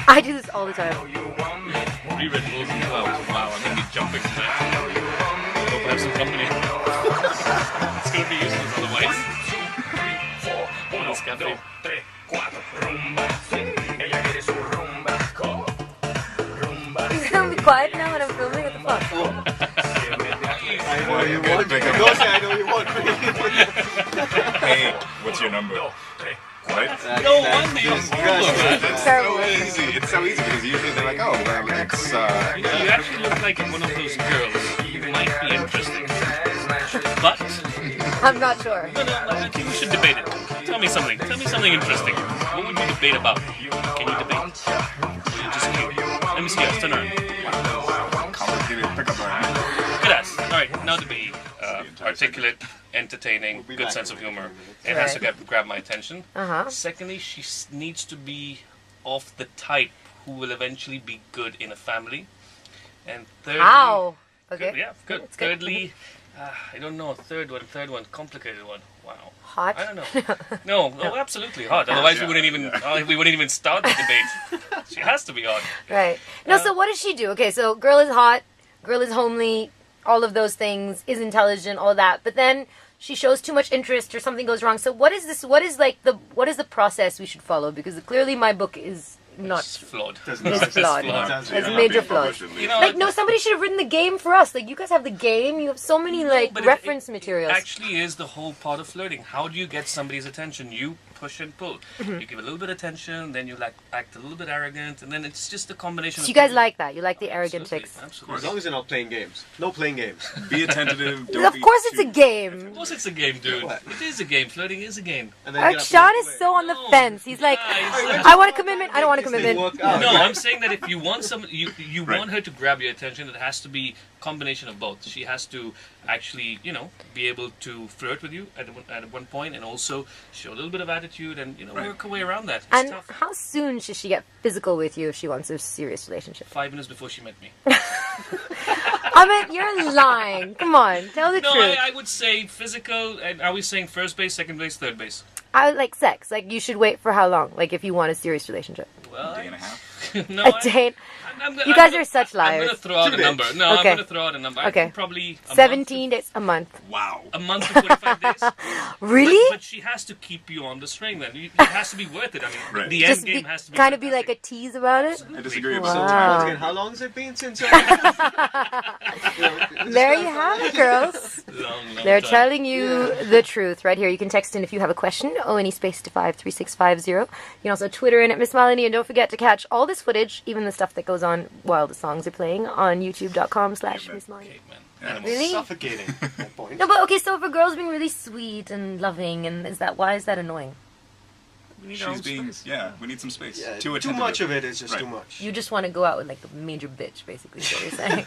I do this all the time. 3 Red Bulls and 2 hours. Wow, I'm gonna be jumping tonight. Hope I have some company. It's gonna be useless otherwise. What else can I You're gonna be quiet now when I'm filming? What the fuck? I know you want me. Don't say I know you want me. Hey, what's your number? Right? No wonder you're That's Terrible. so easy. It's so easy because usually they're like, oh, well, X. You know, you actually look like one of those girls who might be interesting. But, I'm not sure. no, I think we should debate it. Tell me something. Tell me something interesting. What would you debate about? Can you debate? Or you just cute? Let me see us. Turn around. Complicated pickup line. Look at us. Alright, now debate. Articulate, entertaining, good sense of humor. It has to grab my attention. Uh-huh. Secondly, she needs to be of the type who will eventually be good in a family. And thirdly, How? Okay. Good, yeah, good. It's good. Thirdly, I don't know. Third one, complicated one. Wow. Hot? I don't know. No, absolutely hot. Otherwise, we wouldn't even start the debate. She has to be hot. Right. No, so what does she do? Okay, so girl is hot, girl is homely, all of those things, is intelligent, all that. But then she shows too much interest or something goes wrong. So what is this? What is the process we should follow? Because clearly my book is not. It's flawed. It's flawed. Sounds It's like major being flaws. published, at least. You know, Like, no, somebody should have written the game for us. Like, you guys have the game. You have so many, like, but reference it materials. actually is the whole part of flirting. How do you get somebody's attention? You push and pull. Mm-hmm. You give a little bit of attention, then you like act a little bit arrogant, and then it's just a combination. So of you guys things. like that. You like the arrogant Absolutely, chicks. absolutely. As long as they're not playing games. No playing games. Be attentive. Don't Of be course it's too- a game. Of course, it's a game, dude. What? It is a game. Flirting is a game. And then Our get up Sean and is play. so on the No, fence. He's like, guys. I want a commitment. I don't want a This didn't commitment. work out. No, I'm saying that if you want some, you Right. want her to grab your attention, it has to be combination of both. She has to actually, be able to flirt with you at one point, and also show a little bit of attitude, and work her way around that. It's And tough. how soon should she get physical with you if she wants a serious relationship? 5 minutes before she met me. I mean, you're lying. Come on, tell the No, truth. I would say physical. And are we saying first base, second base, third base? I like sex. Like, you should wait for how long? Like, if you want a serious relationship. Well, Day and a half. no, A date. You guys are such I'm liars. gonna throw out 2 a days. number. No, Okay. I'm gonna throw out a number. I Okay. think probably 17 days, a month. Wow. A month to 45 days. Really? But she has to keep you on the string. Then it has to be worth it. I mean, Right. the Just end game has to be kind of be like a fantastic. tease about it. I disagree with Wow. that. Once again, how long has it been since? There you have it, girls. Long They're time. telling you the truth right here. You can text in if you have a question. ONE space to 53650. You can also Twitter in at Miss Malini, and don't forget to catch all this footage, even the stuff that goes on while the songs are playing, on youtube.com/Miss Malini. Caveman. Really? Suffocating. That point. No, but okay. So if a girl's being really sweet and loving, and why is that annoying? We need our own She's being, space. yeah, we need some space. Yeah, Too too attentive. much of it is just Right. too much. You just want to go out with like a major bitch, basically. Is what you're saying.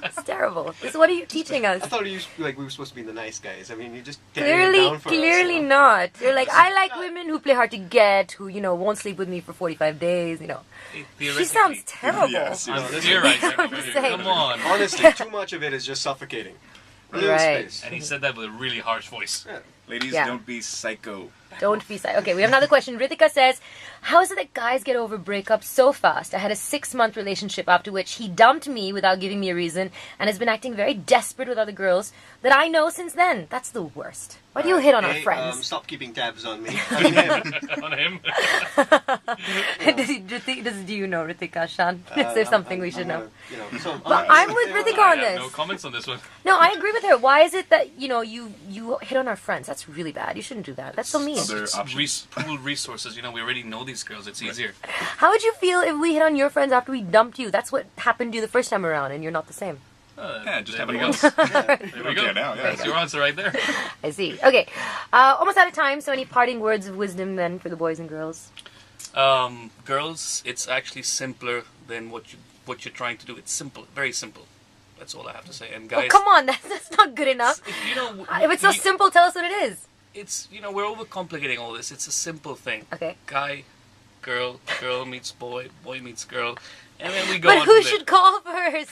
It's terrible. So what are you teaching us? I thought we were supposed to be the nice guys. I mean, you just tearing it down for us, Clearly you know? not. You're like, I like women who play hard to get, who won't sleep with me for 45 days. She Theoretically. sounds terrible. Yeah, I'm seriously. theorizing I'm over just here. saying. Come on. Honestly, too much of it is just suffocating. A little Right. space. And he said that with a really harsh voice. Yeah. Ladies, Yeah. don't be psycho. Don't be sad. Okay, we have another question. Ritika says, how is it that guys get over breakups so fast? I had a 6-month relationship after which he dumped me without giving me a reason and has been acting very desperate with other girls that I know since then. That's the worst. Why do you hit on our Hey, friends? Stop keeping tabs on me. I mean, him. On him. Do you know Ritika, Shan? Is there something we should know? But I'm with Ritika I on have this. no comments on this one. No, I agree with her. Why is it that, you hit on our friends? That's really bad. You shouldn't do that. That's so mean. Other It's options. pool resources. We already know these girls. It's easier. How would you feel if we hit on your friends after we dumped you? That's what happened to you the first time around, and you're not the same. Yeah, just there have we it go. once. There we don't go. care now, yeah. That's your answer right there. I see. Okay. Almost out of time, so any parting words of wisdom then for the boys and girls? Girls, it's actually simpler than what you're trying to do. It's simple, very simple. That's all I have to say. And Oh, guys, come on. That's not good enough. If it's so we- simple, tell us what it is. It's we're overcomplicating all this. It's a simple thing. Okay. Guy, girl meets boy, boy meets girl, and then we go But on who from should call first?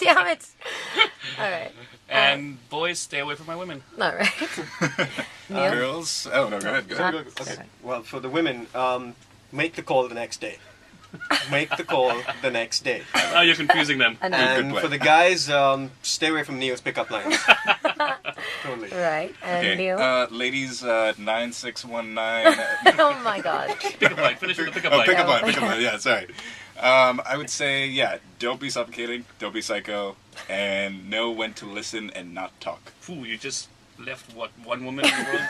Damn it. All right. there. And boys, stay away from my women. All right. Neil? Girls. Oh, no, go ahead. Go ahead. Okay. Well, for the women, make the call the next day. Make the call the next day. Now you're confusing them. And And way. for the guys, stay away from Neo's pickup lines. Totally. right. And Okay, Neil. ladies, 9619. Oh my god. Pickup line. Finish with the pickup Oh, line. pickup line, pickup line. Yeah, sorry. I would say, yeah, don't be suffocating, don't be psycho, and know when to listen and not talk. Ooh, you just left what one woman in the world?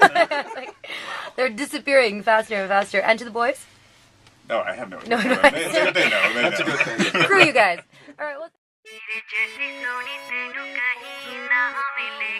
They're disappearing faster and faster. And to the boys, No, I have no No, idea. no, They know. They know. That's a good thing. screw you guys. All right. Well. तेरे जैसी सोनी तेनू कहीं ना मिलेगी